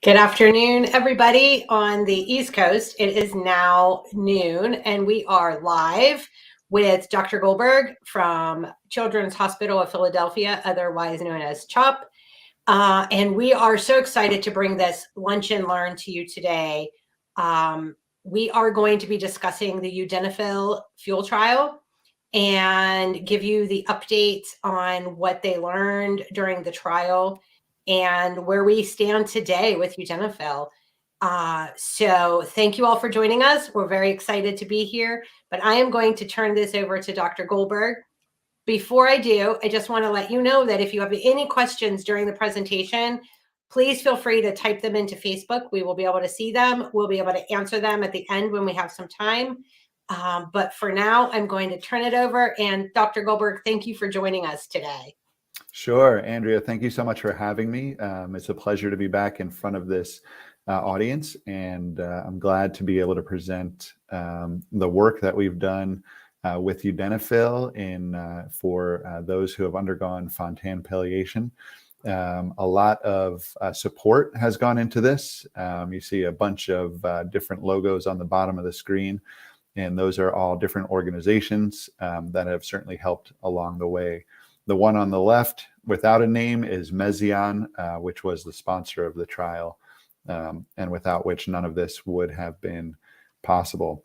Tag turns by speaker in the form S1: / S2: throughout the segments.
S1: Good afternoon, everybody on the East Coast. It is now noon, and we are live with Dr. Goldberg from Children's Hospital of Philadelphia, otherwise known as CHOP. And we are so excited to bring this Lunch and Learn to you today. We are going to be discussing the Udenafil fuel trial and give you the updates on what they learned during the trial and where we stand today with Udenafil. So thank you all for joining us. We're very excited to be here, but I am going to turn this over to Dr. Goldberg. Before I do, I just want to let you know that if you have any questions during the presentation, please feel free to type them into Facebook. We will be able to see them. We'll be able to answer them at the end when we have some time. But for now, I'm going to turn it over. And Dr. Goldberg, thank you for joining us today.
S2: Sure, Andrea, thank you so much for having me. It's a pleasure to be back in front of this audience, and I'm glad to be able to present the work that we've done with Udenafil for those who have undergone Fontan palliation. A lot of support has gone into this. You see a bunch of different logos on the bottom of the screen, and those are all different organizations that have certainly helped along the way. The one on the left without a name is Mezion, which was the sponsor of the trial, and without which none of this would have been possible.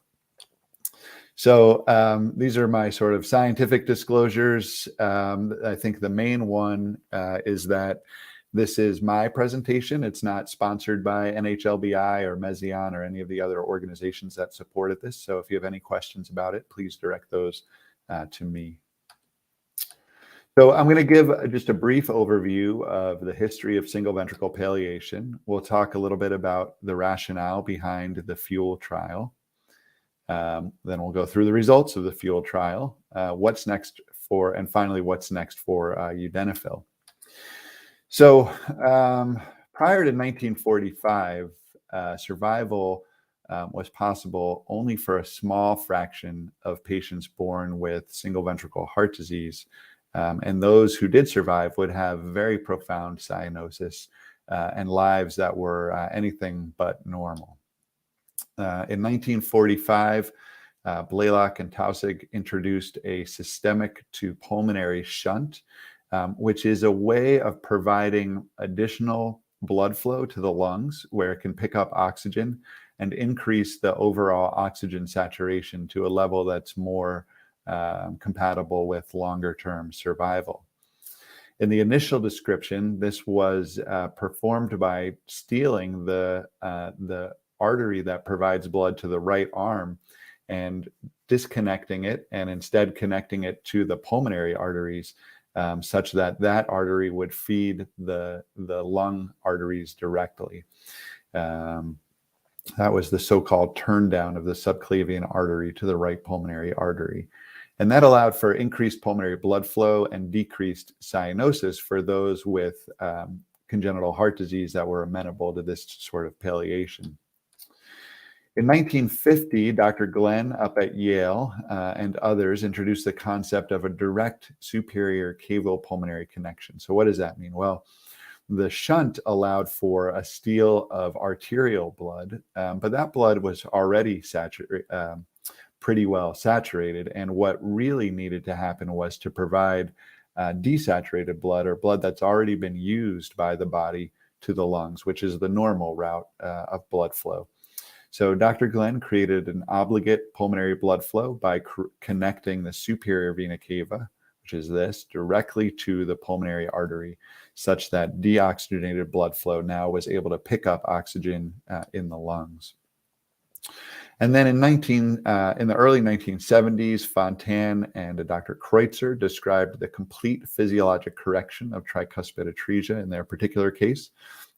S2: So these are my sort of scientific disclosures. I think the main one is that this is my presentation. It's not sponsored by NHLBI or Mezion or any of the other organizations that supported this. So if you have any questions about it, please direct those to me. So I'm going to give just a brief overview of the history of single ventricle palliation. We'll talk a little bit about the rationale behind the fuel trial. Then we'll go through the results of the fuel trial, what's next for, and finally, what's next for Udenafil. So prior to 1945, survival was possible only for a small fraction of patients born with single ventricle heart disease. And those who did survive would have very profound cyanosis and lives that were anything but normal. In 1945, Blaylock and Taussig introduced a systemic to pulmonary shunt, which is a way of providing additional blood flow to the lungs where it can pick up oxygen and increase the overall oxygen saturation to a level that's more compatible with longer-term survival. In the initial description, this was performed by stealing the artery that provides blood to the right arm and disconnecting it, and instead connecting it to the pulmonary arteries, such that that artery would feed the lung arteries directly. That was the so-called turn down of the subclavian artery to the right pulmonary artery. And that allowed for increased pulmonary blood flow and decreased cyanosis for those with congenital heart disease that were amenable to this sort of palliation. In 1950, Dr. Glenn up at Yale and others introduced the concept of a direct superior cavo-pulmonary connection. So what does that mean? Well, the shunt allowed for a steal of arterial blood, but that blood was already pretty well saturated. And what really needed to happen was to provide desaturated blood, or blood that's already been used by the body, to the lungs, which is the normal route of blood flow. So Dr. Glenn created an obligate pulmonary blood flow by connecting the superior vena cava, which is this, directly to the pulmonary artery, such that deoxygenated blood flow now was able to pick up oxygen in the lungs. And then in the early 1970s, Fontan and Dr. Kreutzer described the complete physiologic correction of tricuspid atresia in their particular case,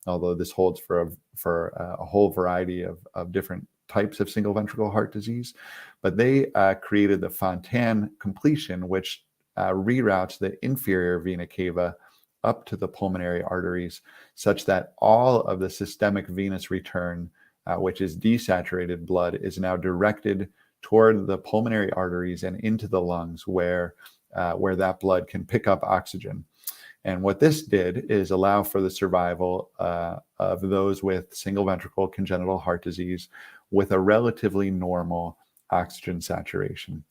S2: although this holds for a whole variety of different types of single ventricle heart disease. But they created the Fontan completion, which reroutes the inferior vena cava up to the pulmonary arteries, such that all of the systemic venous return, which is desaturated blood, is now directed toward the pulmonary arteries and into the lungs, where that blood can pick up oxygen. And what this did is allow for the survival of those with single ventricle congenital heart disease with a relatively normal oxygen saturation.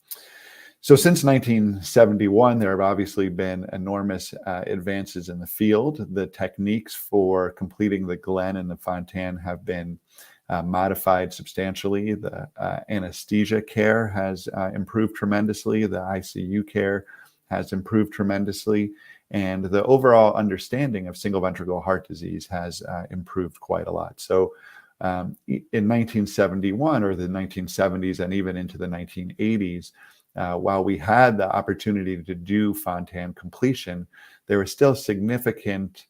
S2: So since 1971, there have obviously been enormous advances in the field. The techniques for completing the Glenn and the Fontan have been modified substantially. The anesthesia care has improved tremendously. The ICU care has improved tremendously. And the overall understanding of single ventricle heart disease has improved quite a lot. So in 1971 or the 1970s and even into the 1980s, while we had the opportunity to do Fontan completion, there was still significant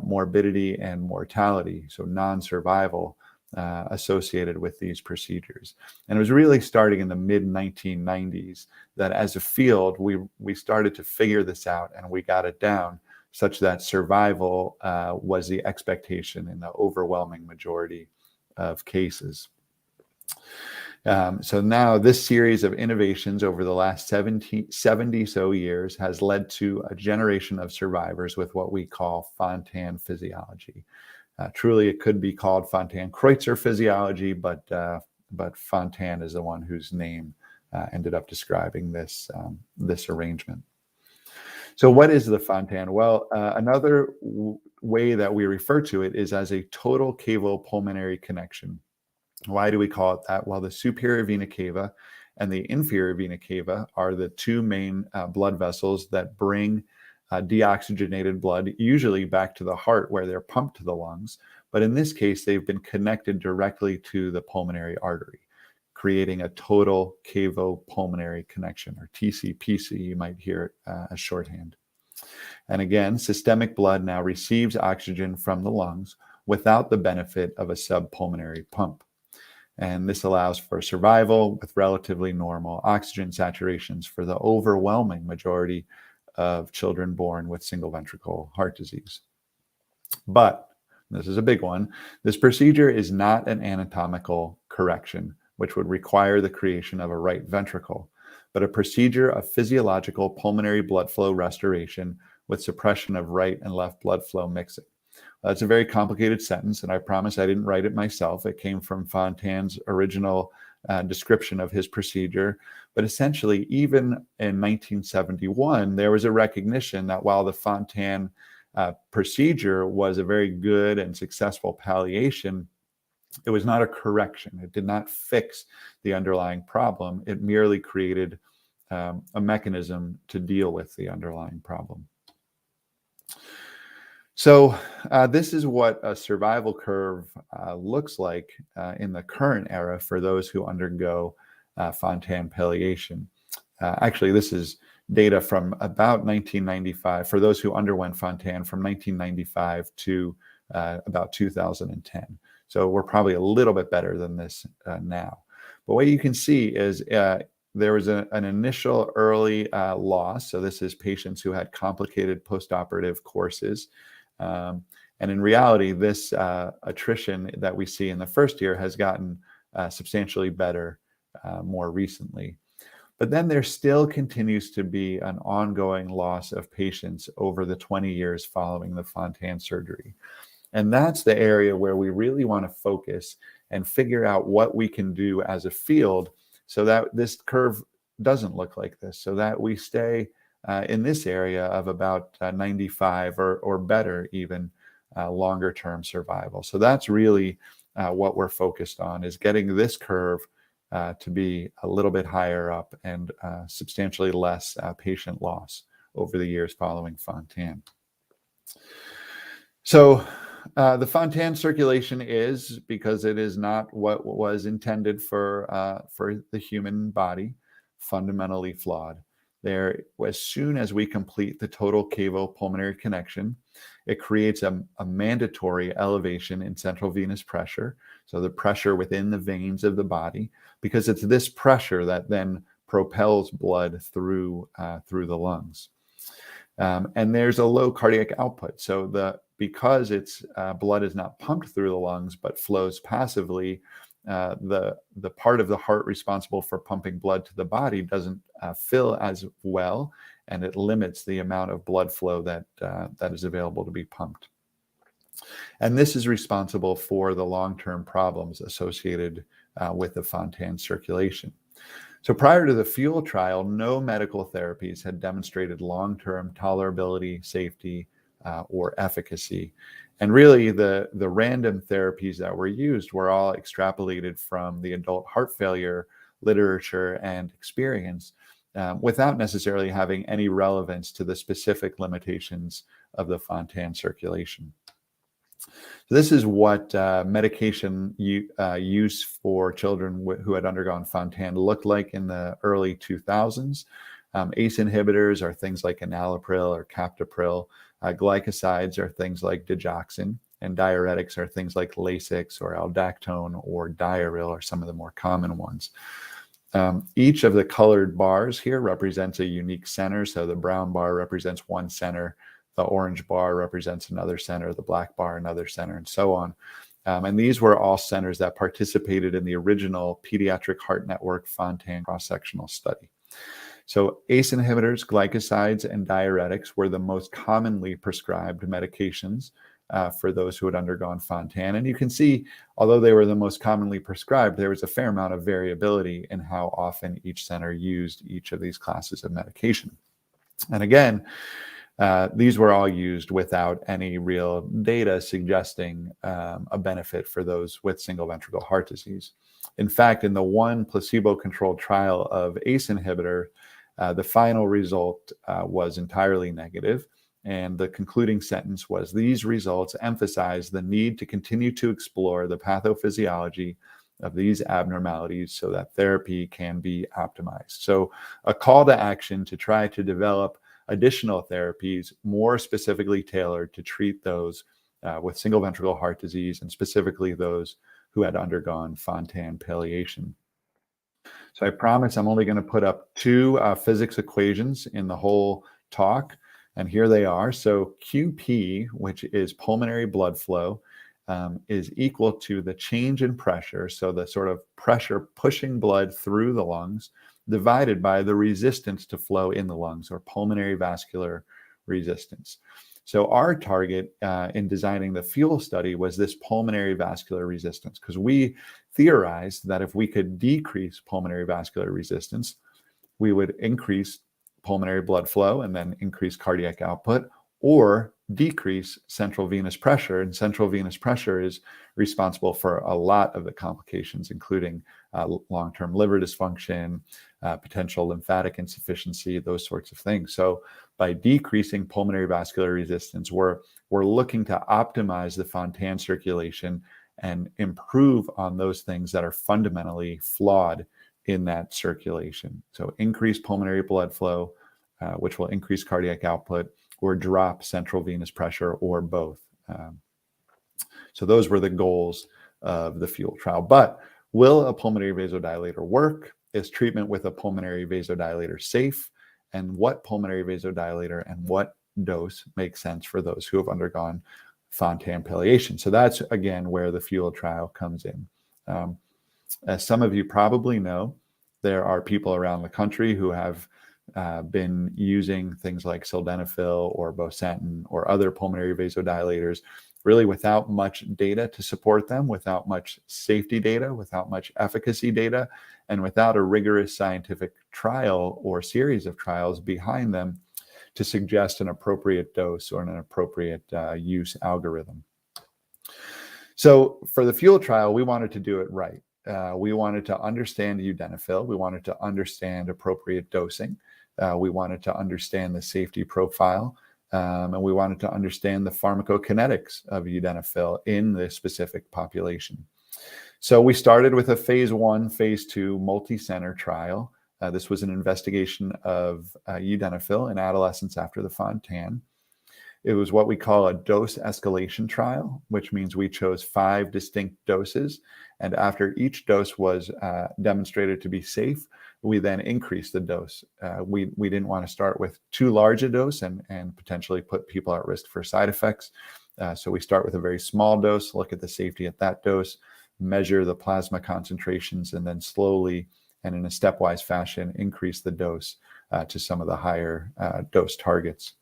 S2: morbidity and mortality, so non-survival, associated with these procedures. And it was really starting in the mid-1990s that as a field, we started to figure this out and we got it down such that survival was the expectation in the overwhelming majority of cases. So now this series of innovations over the last 70 so years has led to a generation of survivors with what we call Fontan physiology. Truly, it could be called Fontan-Kreutzer physiology, but Fontan is the one whose name ended up describing this arrangement. So what is the Fontan? Well, another way that we refer to it is as a total cavo-pulmonary connection. Why do we call it that? Well, the superior vena cava and the inferior vena cava are the two main blood vessels that bring deoxygenated blood, usually back to the heart where they're pumped to the lungs. But in this case, they've been connected directly to the pulmonary artery, creating a total cavo-pulmonary connection, or TCPC, you might hear it as shorthand. And again, systemic blood now receives oxygen from the lungs without the benefit of a subpulmonary pump. And this allows for survival with relatively normal oxygen saturations for the overwhelming majority of children born with single ventricle heart disease. But this is a big one. This procedure is not an anatomical correction, which would require the creation of a right ventricle, but a procedure of physiological pulmonary blood flow restoration with suppression of right and left blood flow mixing. That's a very complicated sentence, and I promise I didn't write it myself. It came from Fontan's original description of his procedure. But essentially, even in 1971, there was a recognition that while the Fontan procedure was a very good and successful palliation, it was not a correction. It did not fix the underlying problem. It merely created a mechanism to deal with the underlying problem. So this is what a survival curve looks like in the current era for those who undergo Fontan palliation. Actually, this is data from about 1995 for those who underwent Fontan from 1995 to about 2010. So we're probably a little bit better than this now. But what you can see is there was an initial early loss. So this is patients who had complicated postoperative courses. And in reality, this attrition that we see in the first year has gotten substantially better more recently. But then there still continues to be an ongoing loss of patients over the 20 years following the Fontan surgery. And that's the area where we really want to focus and figure out what we can do as a field so that this curve doesn't look like this, so that we stay in this area of about 95 or better even longer term survival. So that's really what we're focused on, is getting this curve to be a little bit higher up and substantially less patient loss over the years following Fontan. So the Fontan circulation is, because it is not what was intended for the human body, fundamentally flawed. There, as soon as we complete the total cavo-pulmonary connection, it creates a mandatory elevation in central venous pressure, so the pressure within the veins of the body, because it's this pressure that then propels blood through the lungs. And there's a low cardiac output, so because blood is not pumped through the lungs but flows passively, the part of the heart responsible for pumping blood to the body doesn't fill as well, and it limits the amount of blood flow that is available to be pumped. And this is responsible for the long-term problems associated with the Fontan circulation. So prior to the FUEL trial, no medical therapies had demonstrated long-term tolerability, safety, or efficacy. And really, the random therapies that were used were all extrapolated from the adult heart failure literature and experience without necessarily having any relevance to the specific limitations of the Fontan circulation. So this is what medication use for children who had undergone Fontan looked like in the early 2000s. ACE inhibitors are things like enalapril or captopril. Glycosides are things like digoxin, and diuretics are things like Lasix or aldactone or Diaril are some of the more common ones. Each of the colored bars here represents a unique center. So the brown bar represents one center, the orange bar represents another center, the black bar another center, and so on. And these were all centers that participated in the original Pediatric Heart Network Fontan cross-sectional study. So ACE inhibitors, glycosides, and diuretics were the most commonly prescribed medications for those who had undergone Fontan. And you can see, although they were the most commonly prescribed, there was a fair amount of variability in how often each center used each of these classes of medication. And again, these were all used without any real data suggesting a benefit for those with single ventricle heart disease. In fact, in the one placebo-controlled trial of ACE inhibitor, the final result was entirely negative. And the concluding sentence was, these results emphasize the need to continue to explore the pathophysiology of these abnormalities so that therapy can be optimized. So a call to action to try to develop additional therapies more specifically tailored to treat those with single ventricle heart disease, and specifically those who had undergone Fontan palliation. So I promise I'm only going to put up two physics equations in the whole talk, and here they are. So QP, which is pulmonary blood flow, is equal to the change in pressure, so the sort of pressure pushing blood through the lungs, divided by the resistance to flow in the lungs, or pulmonary vascular resistance. So our target in designing the FUEL study was this pulmonary vascular resistance, because we theorized that if we could decrease pulmonary vascular resistance, we would increase pulmonary blood flow and then increase cardiac output, or decrease central venous pressure. And central venous pressure is responsible for a lot of the complications, including long-term liver dysfunction, potential lymphatic insufficiency, those sorts of things. So by decreasing pulmonary vascular resistance, we're looking to optimize the Fontan circulation and improve on those things that are fundamentally flawed in that circulation. So increase pulmonary blood flow, which will increase cardiac output, or drop central venous pressure, or both. So those were the goals of the FUEL trial. But will a pulmonary vasodilator work? Is treatment with a pulmonary vasodilator safe? And what pulmonary vasodilator and what dose makes sense for those who have undergone Fontan palliation? So that's, again, where the FUEL trial comes in. As some of you probably know, there are people around the country who have been using things like sildenafil or bosentan or other pulmonary vasodilators, really without much data to support them, without much safety data, without much efficacy data, and without a rigorous scientific trial or series of trials behind them to suggest an appropriate dose or an appropriate use algorithm. So for the FUEL trial, we wanted to do it right. We wanted to understand Udenafil. We wanted to understand appropriate dosing. We wanted to understand the safety profile. And we wanted to understand the pharmacokinetics of Udenafil in this specific population. So we started with a phase 1, phase 2 multi-center trial. This was an investigation of Udenafil in adolescents after the Fontan. It was what we call a dose escalation trial, which means we chose 5 distinct doses. And after each dose was demonstrated to be safe, we then increased the dose. We didn't want to start with too large a dose and potentially put people at risk for side effects. So we start with a very small dose, look at the safety at that dose, measure the plasma concentrations, and then slowly and in a stepwise fashion increase the dose to some of the higher dose targets.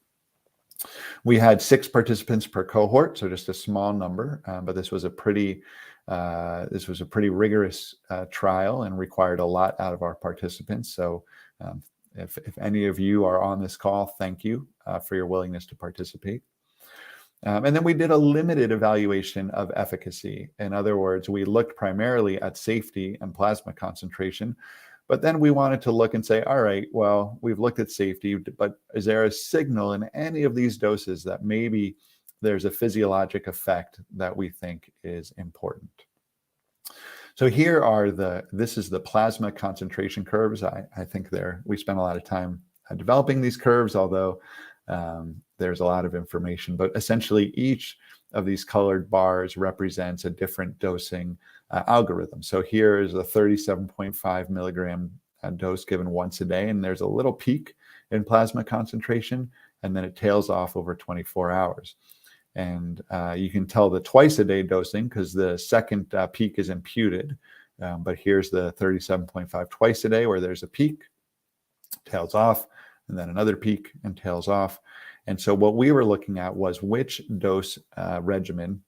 S2: We had 6 participants per cohort, so just a small number, but this was a pretty rigorous trial and required a lot out of our participants. So if any of you are on this call, thank you for your willingness to participate. And then we did a limited evaluation of efficacy. In other words, we looked primarily at safety and plasma concentration, but then we wanted to look and say, all right, well, we've looked at safety, but is there a signal in any of these doses that maybe there's a physiologic effect that we think is important? So here are this is the plasma concentration curves. I think we spent a lot of time developing these curves, although there's a lot of information, but essentially each of these colored bars represents a different dosing algorithm. So here is a 37.5 milligram dose given once a day, and there's a little peak in plasma concentration, and then it tails off over 24 hours. And you can tell the twice a day dosing because the second peak is imputed, but here's the 37.5 twice a day where there's a peak, tails off, and then another peak and tails off. And so what we were looking at was which dose regimen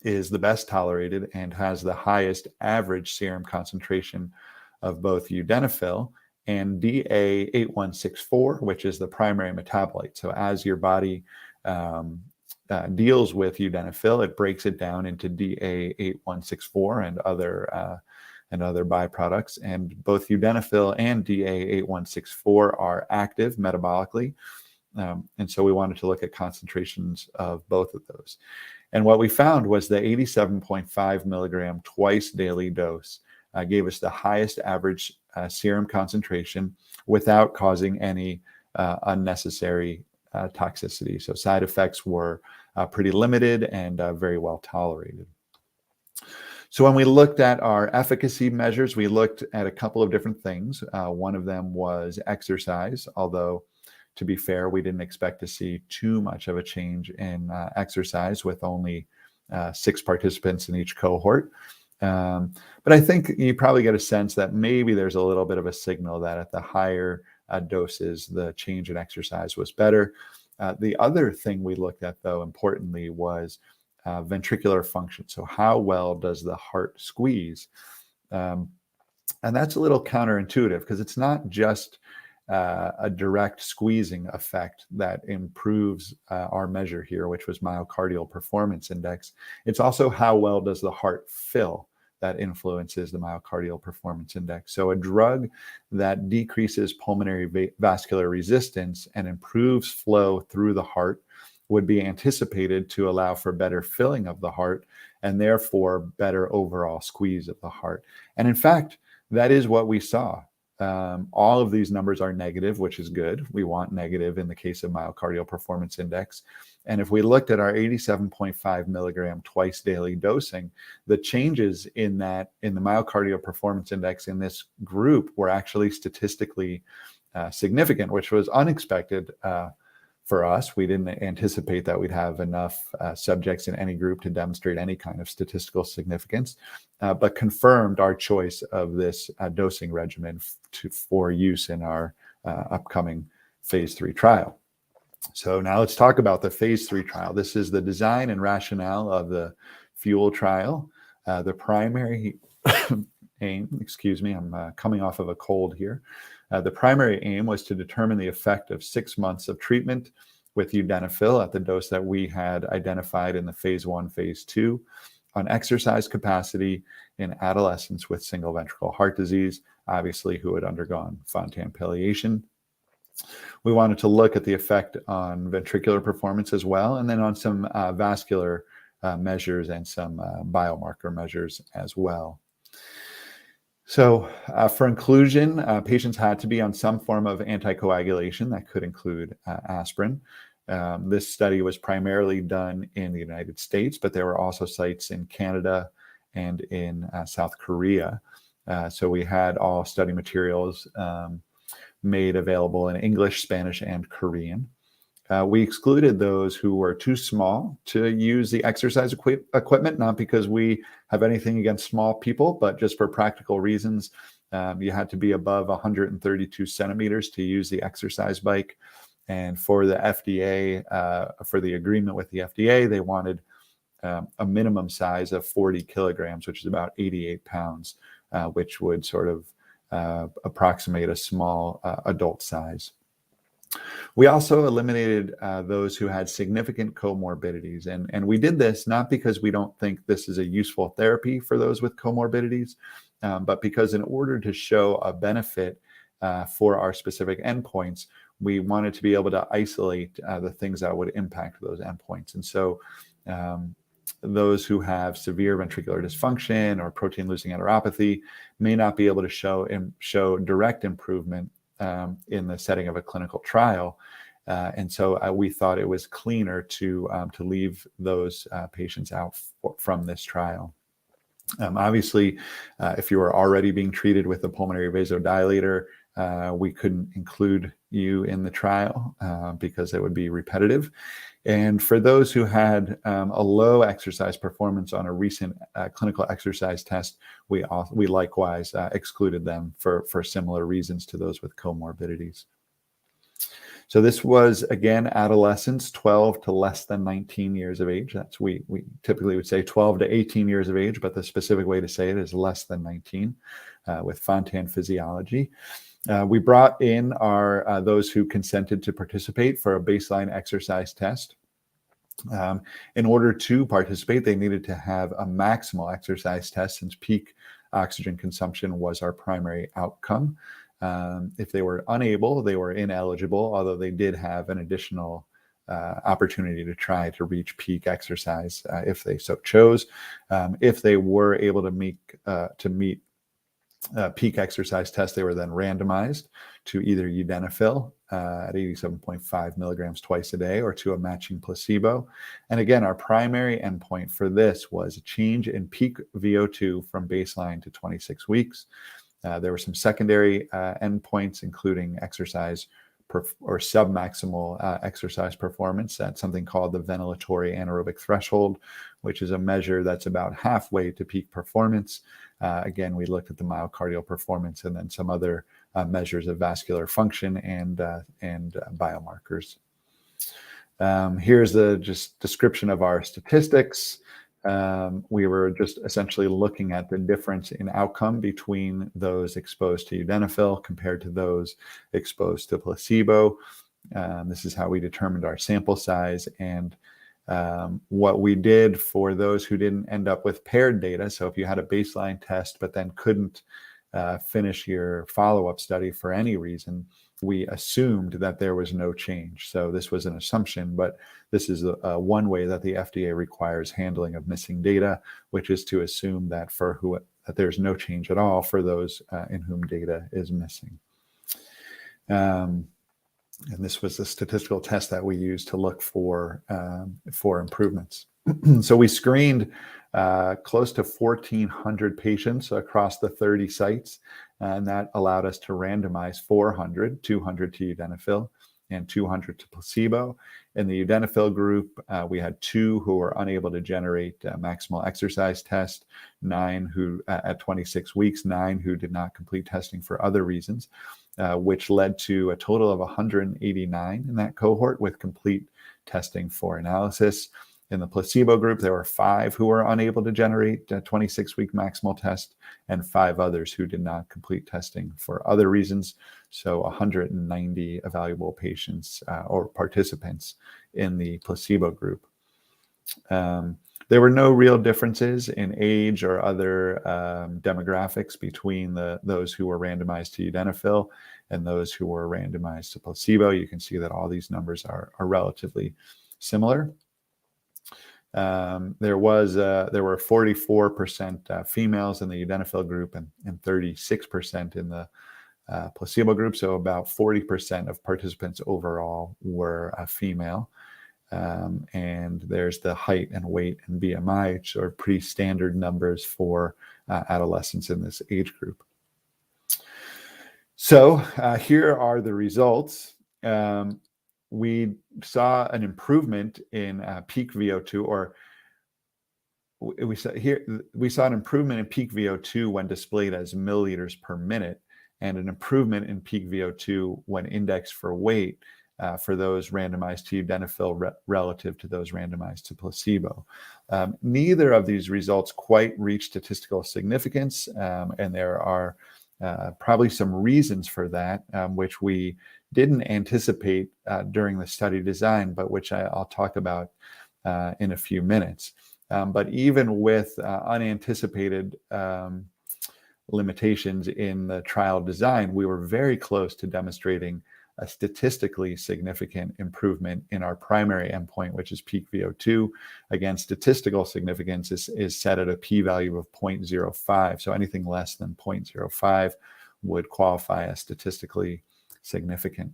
S2: is the best tolerated and has the highest average serum concentration of both Udenafil and DA8164, which is the primary metabolite. So as your body deals with Udenafil, it breaks it down into DA8164 and other byproducts. And both Udenafil and DA8164 are active metabolically. And so we wanted to look at concentrations of both of those. And what we found was the 87.5 milligram twice daily dose gave us the highest average serum concentration without causing any unnecessary toxicity. So side effects were pretty limited and very well tolerated. So when we looked at our efficacy measures, we looked at a couple of different things. One of them was exercise, although to be fair, we didn't expect to see too much of a change in exercise with only 6 participants in each cohort. But I think you probably get a sense that maybe there's a little bit of a signal that at the higher doses, the change in exercise was better. The other thing we looked at, though, importantly, was ventricular function. So how well does the heart squeeze? And that's a little counterintuitive because it's not just a direct squeezing effect that improves our measure here, which was myocardial performance index. It's also how well does the heart fill that influences the myocardial performance index. So a drug that decreases pulmonary vascular resistance and improves flow through the heart would be anticipated to allow for better filling of the heart and therefore better overall squeeze of the heart. And in fact, that is what we saw. All of these numbers are negative, which is good. We want negative in the case of myocardial performance index. And if we looked at our 87.5 milligram twice daily dosing, the changes in the myocardial performance index in this group were actually statistically significant, which was unexpected for us. We didn't anticipate that we'd have enough subjects in any group to demonstrate any kind of statistical significance, but confirmed our choice of this dosing regimen for use in our upcoming phase 3 trial. So now let's talk about the phase 3 trial. This is the design and rationale of the FUEL trial. The primary aim, excuse me, I'm coming off of a cold here. The primary aim was to determine the effect of 6 months of treatment with Udenafil at the dose that we had identified in the phase 1, phase 2 on exercise capacity in adolescents with single ventricle heart disease, obviously who had undergone Fontan palliation. We wanted to look at the effect on ventricular performance as well, and then on some vascular measures and some biomarker measures as well. So for inclusion, patients had to be on some form of anticoagulation that could include aspirin. This study was primarily done in the United States, but there were also sites in Canada and in South Korea. So we had all study materials made available in English, Spanish, and Korean. We excluded those who were too small to use the exercise equipment, not because we have anything against small people, but just for practical reasons. You had to be above 132 centimeters to use the exercise bike. And for the FDA, for the agreement with the FDA, they wanted a minimum size of 40 kilograms, which is about 88 pounds, which would sort of approximate a small adult size. We also eliminated those who had significant comorbidities. And we did this not because we don't think this is a useful therapy for those with comorbidities, but because in order to show a benefit for our specific endpoints, we wanted to be able to isolate the things that would impact those endpoints. And so those who have severe ventricular dysfunction or protein-losing enteropathy may not be able to show direct improvement in the setting of a clinical trial. And so we thought it was cleaner to leave those patients out from this trial. Obviously, if you are already being treated with a pulmonary vasodilator, we couldn't include you in the trial because it would be repetitive. And for those who had a low exercise performance on a recent clinical exercise test, we likewise excluded them for similar reasons to those with comorbidities. So this was, again, adolescents 12 to less than 19 years of age. That's we typically would say 12 to 18 years of age, but the specific way to say it is less than 19 with Fontan physiology. We brought in our those who consented to participate for a baseline exercise test. In order to participate, they needed to have a maximal exercise test, since peak oxygen consumption was our primary outcome. If they were unable, they were ineligible, although they did have an additional opportunity to try to reach peak exercise if they so chose. If they were able to meet peak exercise test, they were then randomized to either Udenafil at 87.5 milligrams twice a day or to a matching placebo. And again, our primary endpoint for this was a change in peak VO2 from baseline to 26 weeks. There were some secondary endpoints, including exercise or submaximal exercise performance at something called the ventilatory anaerobic threshold, which is a measure that's about halfway to peak performance. Again, we looked at the myocardial performance and then some other measures of vascular function and biomarkers. Here's the just description of our statistics. We were just essentially looking at the difference in outcome between those exposed to Udenafil compared to those exposed to placebo. This is how we determined our sample size. And what we did for those who didn't end up with paired data, so if you had a baseline test but then couldn't finish your follow-up study for any reason, we assumed that there was no change. So this was an assumption, but this is one way that the FDA requires handling of missing data, which is to assume that that there's no change at all for those in whom data is missing. And this was the statistical test that we used to look for improvements. So we screened close to 1,400 patients across the 30 sites, and that allowed us to randomize 200 to Udenafil and 200 to placebo. In the Udenafil group, we had 2 who were unable to generate a maximal exercise test, 9 who at 26 weeks, 9 who did not complete testing for other reasons, which led to a total of 189 in that cohort with complete testing for analysis. In the placebo group, there were 5 who were unable to generate a 26-week maximal test and 5 others who did not complete testing for other reasons. So 190 evaluable patients or participants in the placebo group. There were no real differences in age or other demographics between those who were randomized to Udenafil and those who were randomized to placebo. You can see that all these numbers are relatively similar. There were 44% females in the Udenafil group and 36% in the placebo group. So about 40% of participants overall were female. And there's the height and weight and BMI, which are pretty standard numbers for adolescents in this age group. So here are the results. we saw an improvement in peak VO2, or we saw an improvement in peak VO2 when displayed as milliliters per minute, and an improvement in peak VO2 when indexed for weight for those randomized to Udenafil relative to those randomized to placebo. Neither of these results quite reached statistical significance, and there are probably some reasons for that, which we didn't anticipate during the study design, but which I'll talk about in a few minutes. But even with unanticipated limitations in the trial design, we were very close to demonstrating a statistically significant improvement in our primary endpoint, which is peak VO2. Again, statistical significance is set at a p-value of 0.05. So anything less than 0.05 would qualify as statistically significant.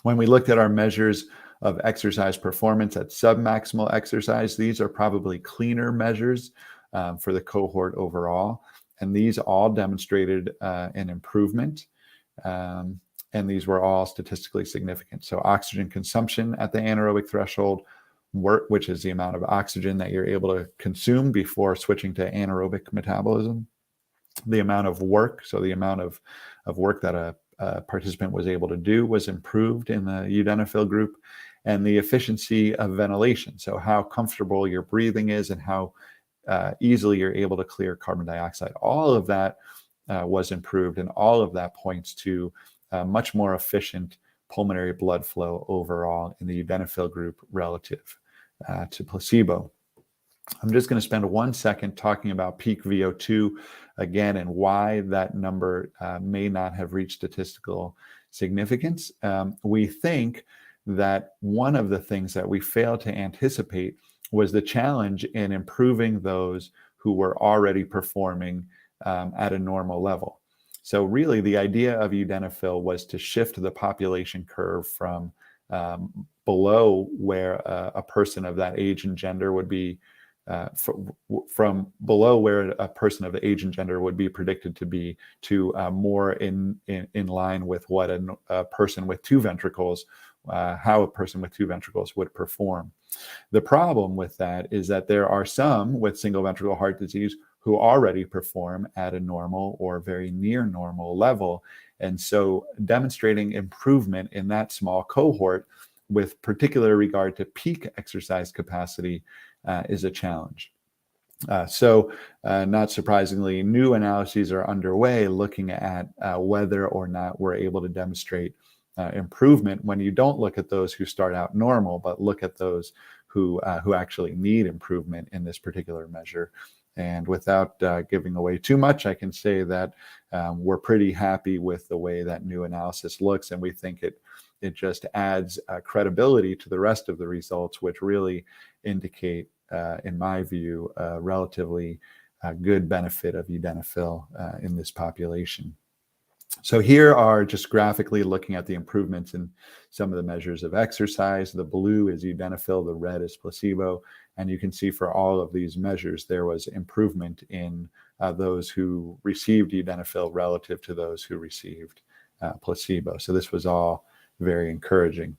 S2: When we looked at our measures of exercise performance at submaximal exercise, these are probably cleaner measures for the cohort overall. And these all demonstrated an improvement. And these were all statistically significant. So oxygen consumption at the anaerobic threshold, which is the amount of oxygen that you're able to consume before switching to anaerobic metabolism. The amount of work, so the amount of work that a participant was able to do, was improved in the Udenafil group. And the efficiency of ventilation, so how comfortable your breathing is and how easily you're able to clear carbon dioxide. All of that was improved, and all of that points to much more efficient pulmonary blood flow overall in the Udenafil group relative to placebo. I'm just going to spend 1 second talking about peak VO2 again and why that number may not have reached statistical significance. We think that one of the things that we failed to anticipate was the challenge in improving those who were already performing at a normal level. So really, the idea of Udenafil was to shift the population curve from below where a person of that age and gender would be, from below where a person of the age and gender would be predicted to be, to more in line with what a person with two ventricles, how a person with two ventricles would perform. The problem with that is that there are some with single ventricle heart disease who already perform at a normal or very near normal level. And so demonstrating improvement in that small cohort with particular regard to peak exercise capacity is a challenge. So not surprisingly, new analyses are underway looking at whether or not we're able to demonstrate improvement when you don't look at those who start out normal, but look at those who actually need improvement in this particular measure. And without giving away too much, I can say that we're pretty happy with the way that new analysis looks, and we think it just adds credibility to the rest of the results, which really indicate, in my view, a relatively good benefit of Udenafil in this population. So here are just graphically looking at the improvements in some of the measures of exercise. The blue is Udenafil, the red is placebo. And you can see for all of these measures, there was improvement in those who received Udenafil relative to those who received placebo. So this was all very encouraging.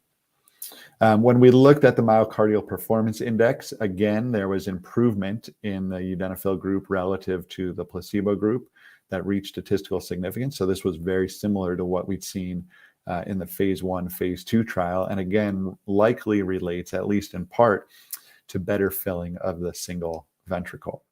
S2: When we looked at the myocardial performance index, again, there was improvement in the Udenafil group relative to the placebo group that reached statistical significance. So this was very similar to what we'd seen in the phase 1, phase 2 trial, and again, likely relates, at least in part, to better filling of the single ventricle.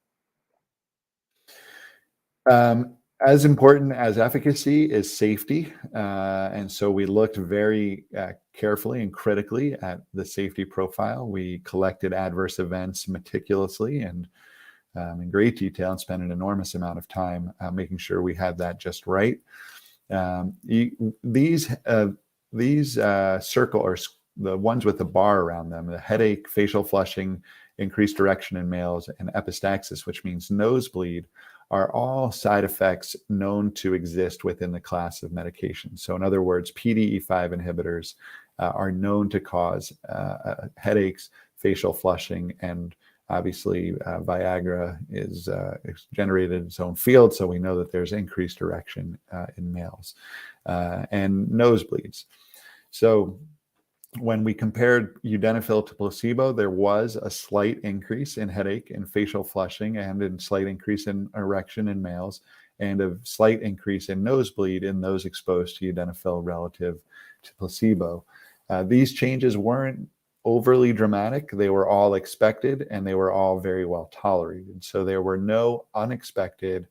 S2: As important as efficacy is safety. And so we looked very carefully and critically at the safety profile. We collected adverse events meticulously and in great detail, and spent an enormous amount of time making sure we had that just right. These circle, or the ones with the bar around them, the headache, facial flushing, increased erection in males, and epistaxis, which means nosebleed, are all side effects known to exist within the class of medications. So in other words, PDE5 inhibitors are known to cause headaches, facial flushing, and obviously Viagra is generated its own field, so we know that there's increased erection in males and nosebleeds. So when we compared Udenafil to placebo, there was a slight increase in headache and facial flushing, and a slight increase in erection in males, and a slight increase in nosebleed in those exposed to Udenafil relative to placebo. These changes weren't overly dramatic. They were all expected, and they were all very well tolerated. So there were no unexpected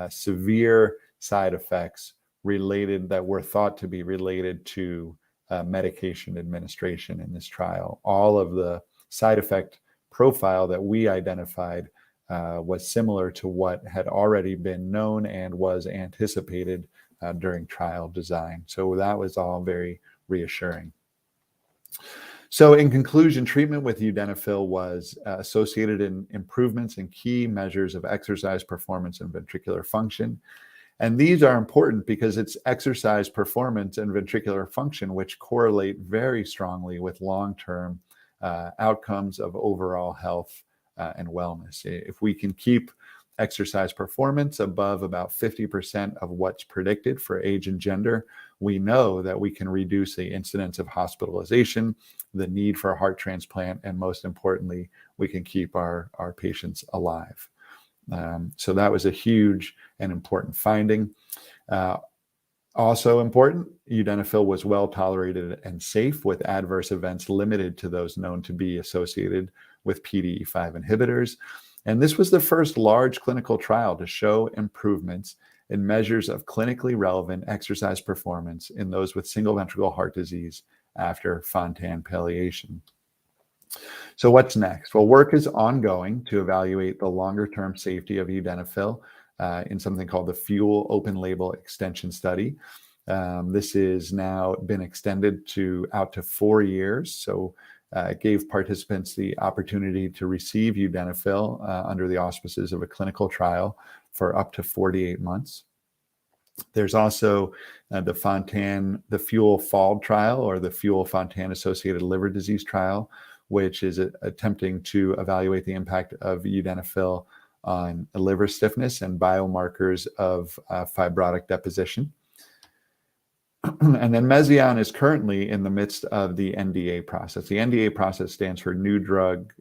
S2: severe side effects that were thought to be related to medication administration in this trial. All of the side effect profile that we identified was similar to what had already been known and was anticipated during trial design. So that was all very reassuring. So in conclusion, treatment with Udenafil was associated in improvements in key measures of exercise performance and ventricular function. And these are important because it's exercise performance and ventricular function which correlate very strongly with long-term outcomes of overall health and wellness. If we can keep exercise performance above about 50% of what's predicted for age and gender, we know that we can reduce the incidence of hospitalization, the need for a heart transplant, and most importantly, we can keep our patients alive. So that was a huge and important finding. Also important, Udenafil was well tolerated and safe, with adverse events limited to those known to be associated with PDE5 inhibitors. And this was the first large clinical trial to show improvements in measures of clinically relevant exercise performance in those with single ventricle heart disease after Fontan palliation. So what's next? Well, work is ongoing to evaluate the longer-term safety of Udenafil in something called the FUEL open label extension study. This has now been extended out to 4 years. So it gave participants the opportunity to receive Udenafil under the auspices of a clinical trial for up to 48 months. There's also the FUEL FALD trial, or the FUEL Fontan associated liver disease trial, which is attempting to evaluate the impact of Udenafil on liver stiffness and biomarkers of fibrotic deposition. And then Mezion is currently in the midst of the NDA process. The NDA process stands for New Drug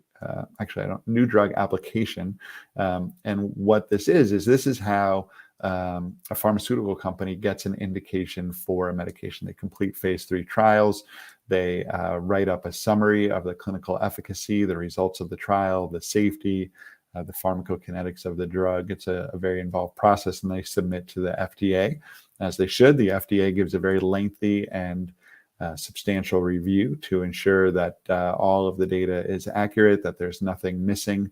S2: Application. And what this is how a pharmaceutical company gets an indication for a medication. They complete phase 3 trials. They write up a summary of the clinical efficacy, the results of the trial, the safety, the pharmacokinetics of the drug. It's a very involved process, and they submit to the FDA, as they should. The FDA gives a very lengthy and substantial review to ensure that all of the data is accurate, that there's nothing missing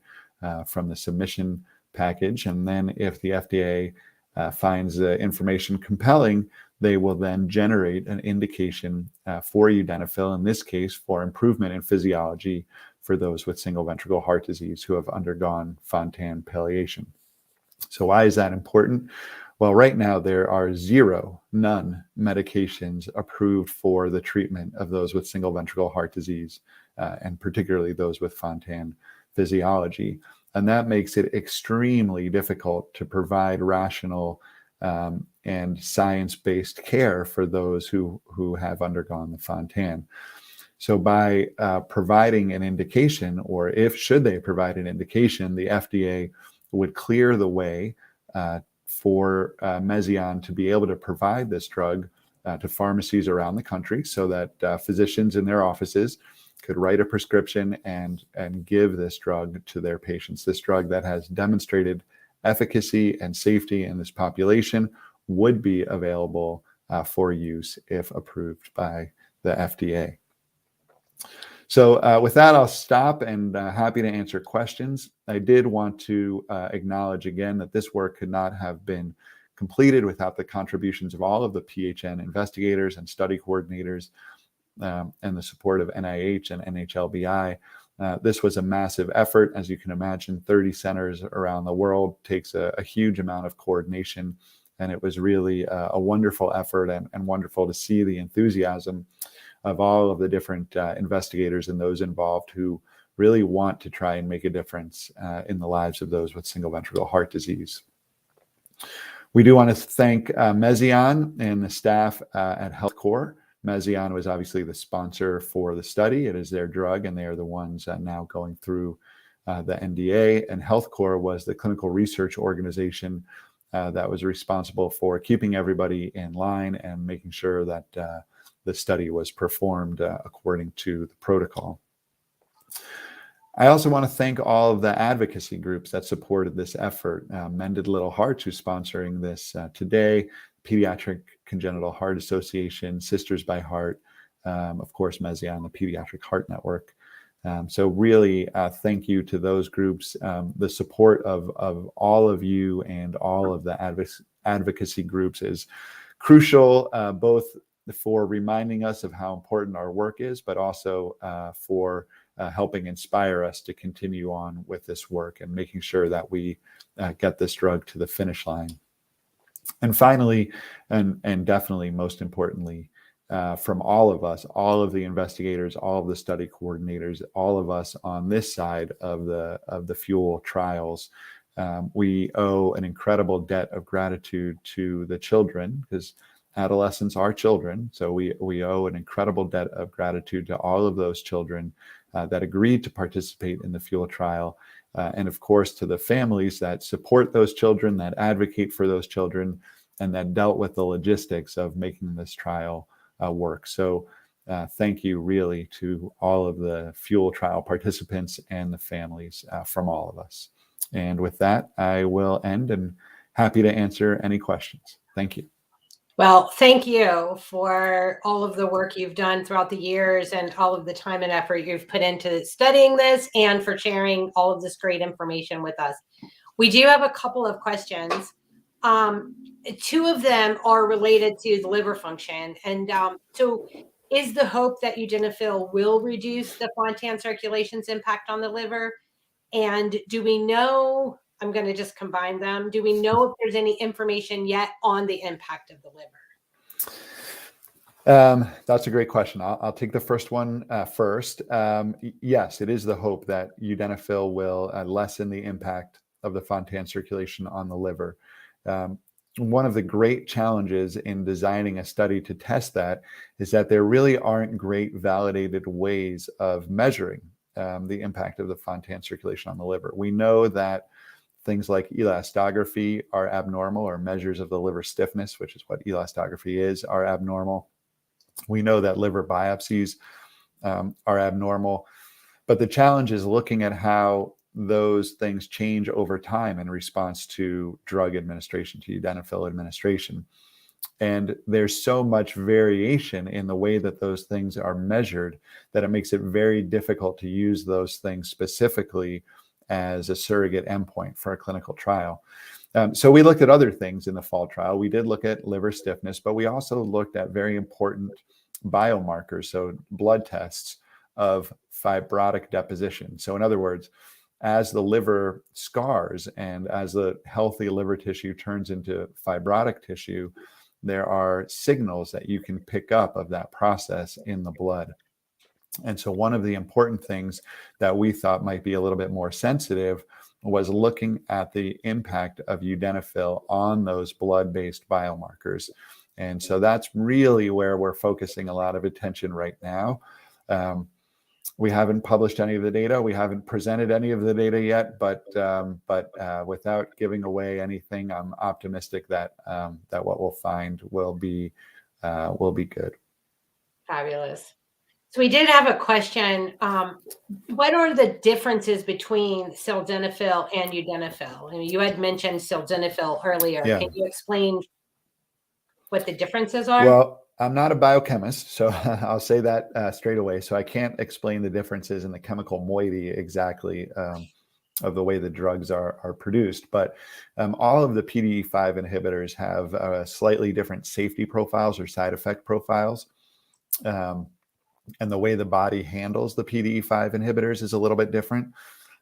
S2: from the submission package. And then if the FDA finds the information compelling, they will then generate an indication for Udenafil, in this case for improvement in physiology for those with single ventricle heart disease who have undergone Fontan palliation. So why is that important? Well, right now there are none medications approved for the treatment of those with single ventricle heart disease, and particularly those with Fontan physiology. And that makes it extremely difficult to provide rational and science-based care for those who have undergone the Fontan. So by providing an indication, or should they provide an indication, the FDA would clear the way for Mezion to be able to provide this drug to pharmacies around the country, so that physicians in their offices could write a prescription and give this drug to their patients. This drug that has demonstrated efficacy and safety in this population would be available for use if approved by the FDA. So with that, I'll stop, and happy to answer questions. I did want to acknowledge again that this work could not have been completed without the contributions of all of the PHN investigators and study coordinators, and the support of NIH and NHLBI. This was a massive effort. As you can imagine, 30 centers around the world takes a huge amount of coordination, and it was really a wonderful effort, and wonderful to see the enthusiasm of all of the different investigators and those involved who really want to try and make a difference in the lives of those with single ventricle heart disease. We do want to thank Mezion and the staff at HealthCore Mezion was obviously the sponsor for the study. It is their drug, and they are the ones now going through the NDA. And Health Corps was the clinical research organization that was responsible for keeping everybody in line and making sure that the study was performed according to the protocol. I also want to thank all of the advocacy groups that supported this effort. Mended Little Hearts, who's sponsoring this today, Pediatric Congenital Heart Association, Sisters by Heart, of course, Mezion, the Pediatric Heart Network. So really, thank you to those groups. The support of all of you and all of the advocacy groups is crucial, both for reminding us of how important our work is, but also for helping inspire us to continue on with this work and making sure that we get this drug to the finish line. And finally, and definitely most importantly, from all of us, all of the investigators, all of the study coordinators, all of us on this side of the FUEL trials, we owe an incredible debt of gratitude to the children, because adolescents are children. So we owe an incredible debt of gratitude to all of those children that agreed to participate in the FUEL trial. And of course, to the families that support those children, that advocate for those children, and that dealt with the logistics of making this trial work. So thank you really to all of the FUEL trial participants and the families from all of us. And with that, I will end and happy to answer any questions. Thank you.
S1: Well, thank you for all of the work you've done throughout the years and all of the time and effort you've put into studying this and for sharing all of this great information with us. We do have a couple of questions. Two of them are related to the liver function. And so is the hope that Udenafil will reduce the Fontan circulation's impact on the liver? And do we know, I'm going to just combine them, do we know if there's any information yet on the impact of the liver?
S2: That's a great question. I'll take the first one first. Yes, it is the hope that Udenafil will lessen the impact of the Fontan circulation on the liver. One of the great challenges in designing a study to test that is that there really aren't great validated ways of measuring the impact of the Fontan circulation on the liver. We know that things like elastography are abnormal, or measures of the liver stiffness, which is what elastography is, are abnormal. We know that liver biopsies are abnormal, but the challenge is looking at how those things change over time in response to drug administration, to Udenafil administration. And there's so much variation in the way that those things are measured that it makes it very difficult to use those things specifically as a surrogate endpoint for a clinical trial. So we looked at other things in the fall trial. We did look at liver stiffness, but we also looked at very important biomarkers, so blood tests of fibrotic deposition. So in other words, as the liver scars and as the healthy liver tissue turns into fibrotic tissue, there are signals that you can pick up of that process in the blood. And so one of the important things that we thought might be a little bit more sensitive was looking at the impact of Udenafil on those blood-based biomarkers. And so that's really where we're focusing a lot of attention right now. We haven't published any of the data. We haven't presented any of the data yet, but without giving away anything, I'm optimistic that that what we'll find will be good.
S1: Fabulous. So we did have a question. What are the differences between sildenafil and Udenafil? I mean, you had mentioned sildenafil earlier.
S2: Yeah.
S1: Can you explain what the differences are?
S2: Well, I'm not a biochemist, so I'll say that straight away. So I can't explain the differences in the chemical moiety exactly of the way the drugs are produced. But all of the PDE5 inhibitors have slightly different safety profiles or side effect profiles. And the way the body handles the PDE5 inhibitors is a little bit different.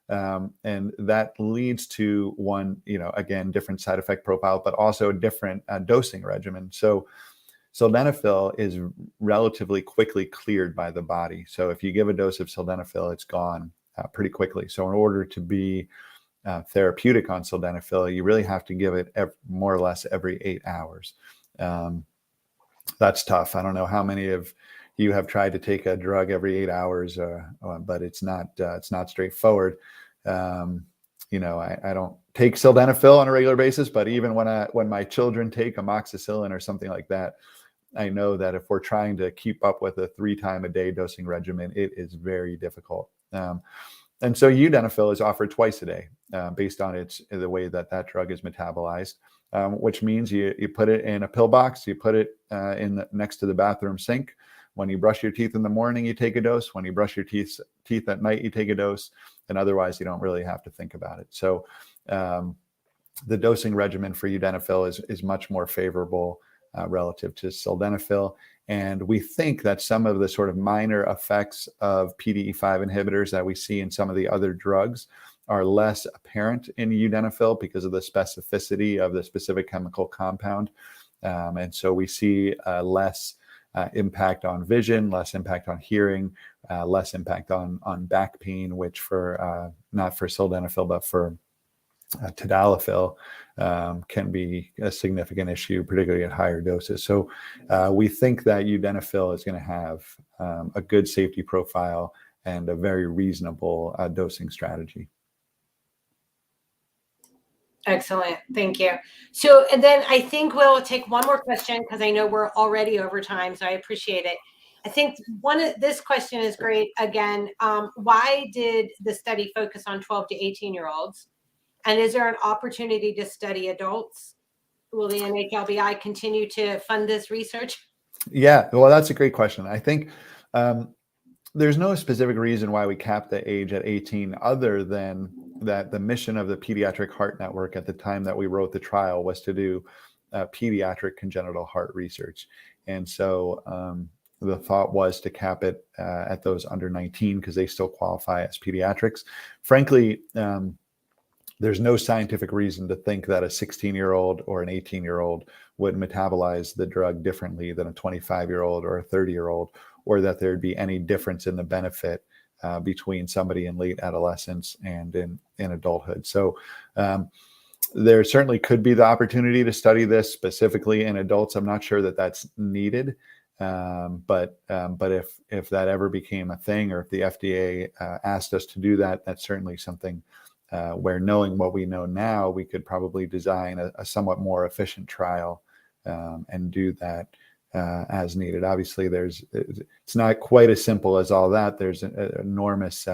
S2: And that leads to one, again, different side effect profile, but also a different dosing regimen. So sildenafil is relatively quickly cleared by the body. So if you give a dose of sildenafil, it's gone pretty quickly. So in order to be therapeutic on sildenafil, you really have to give it more or less every 8 hours. That's tough. I don't know how many of you have tried to take a drug every 8 hours, but it's not straightforward. I don't take sildenafil on a regular basis, but even when my children take amoxicillin or something like that, I know that if we're trying to keep up with a 3-time-a-day dosing regimen, it is very difficult. And so Udenafil is offered twice a day, based on the way that drug is metabolized, which means you put it in a pill box, you put it next to the bathroom sink. When you brush your teeth in the morning, you take a dose. When you brush your teeth at night, you take a dose. And otherwise, you don't really have to think about it. So the dosing regimen for Udenafil is much more favorable relative to sildenafil. And we think that some of the sort of minor effects of PDE5 inhibitors that we see in some of the other drugs are less apparent in Udenafil because of the specificity of the specific chemical compound. And so we see less impact on vision, less impact on hearing, less impact on back pain, which not for sildenafil, but for tadalafil can be a significant issue, particularly at higher doses. So we think that Udenafil is going to have a good safety profile and a very reasonable dosing strategy.
S1: Excellent. Thank you. So, and then I think we'll take one more question because I know we're already over time, so I appreciate it. I think this question is great. Again, why did the study focus on 12 to 18-year-olds? And is there an opportunity to study adults? Will the NHLBI continue to fund this research?
S2: Yeah, well, that's a great question. I think there's no specific reason why we capped the age at 18 other than that the mission of the Pediatric Heart Network at the time that we wrote the trial was to do pediatric congenital heart research. And so the thought was to cap it at those under 19 because they still qualify as pediatrics. Frankly, there's no scientific reason to think that a 16-year-old or an 18-year-old would metabolize the drug differently than a 25-year-old or a 30-year-old, or that there'd be any difference in the benefit between somebody in late adolescence and in adulthood. So there certainly could be the opportunity to study this specifically in adults. I'm not sure that that's needed, but if that ever became a thing, or if the FDA asked us to do that, that's certainly something where, knowing what we know now, we could probably design a somewhat more efficient trial and do that as needed. Obviously, it's not quite as simple as all that. There's an enormous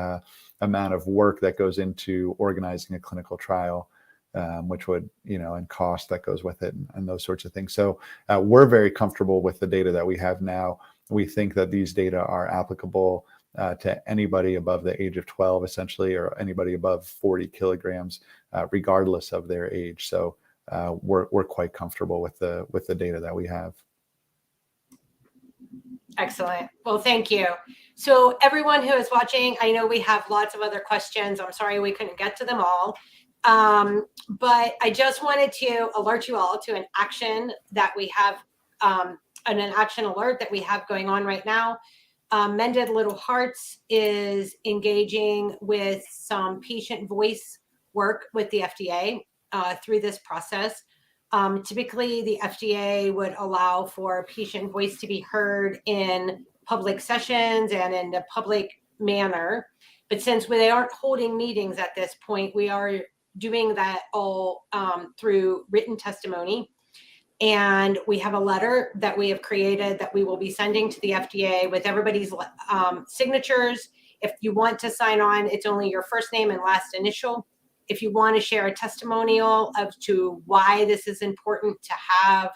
S2: amount of work that goes into organizing a clinical trial, which would, and cost that goes with it and those sorts of things. So we're very comfortable with the data that we have now. We think that these data are applicable to anybody above the age of 12, essentially, or anybody above 40 kilograms, regardless of their age. So we're quite comfortable with the data that we have.
S1: Excellent. Well, thank you. So everyone who is watching, I know we have lots of other questions. I'm sorry we couldn't get to them all. But I just wanted to alert you all to an action that we have, an action alert that we have going on right now. Mended Little Hearts is engaging with some patient voice work with the FDA through this process. Typically, the FDA would allow for patient voice to be heard in public sessions and in a public manner. But since they aren't holding meetings at this point, we are doing that all through written testimony. And we have a letter that we have created that we will be sending to the FDA with everybody's signatures. If you want to sign on, it's only your first name and last initial. If you want to share a testimonial as to why this is important to have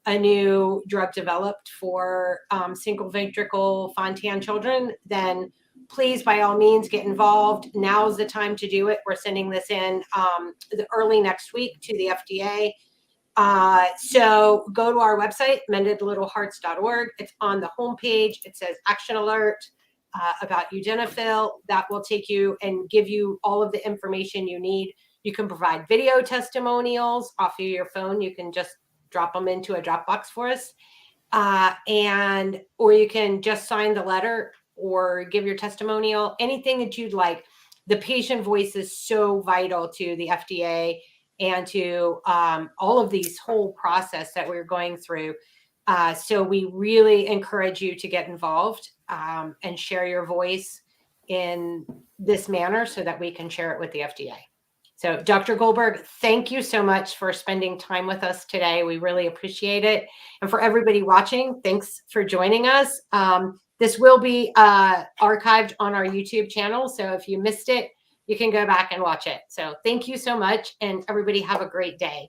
S1: a new drug developed for single ventricle Fontan children, then please, by all means, get involved. Now's the time to do it. We're sending this in early next week to the FDA. So go to our website, mendedlittlehearts.org. It's on the homepage. It says action alert about Udenafil. That will take you and give you all of the information you need. You can provide video testimonials off of your phone. You can just drop them into a Dropbox for us. Or you can just sign the letter or give your testimonial, anything that you'd like. The patient voice is so vital to the FDA and to all of these whole process that we're going through. So we really encourage you to get involved and share your voice in this manner so that we can share it with the FDA. So Dr. Goldberg, thank you so much for spending time with us today. We really appreciate it. And for everybody watching, thanks for joining us. This will be archived on our YouTube channel. So if you missed it, you can go back and watch it. So thank you so much. And everybody have a great day.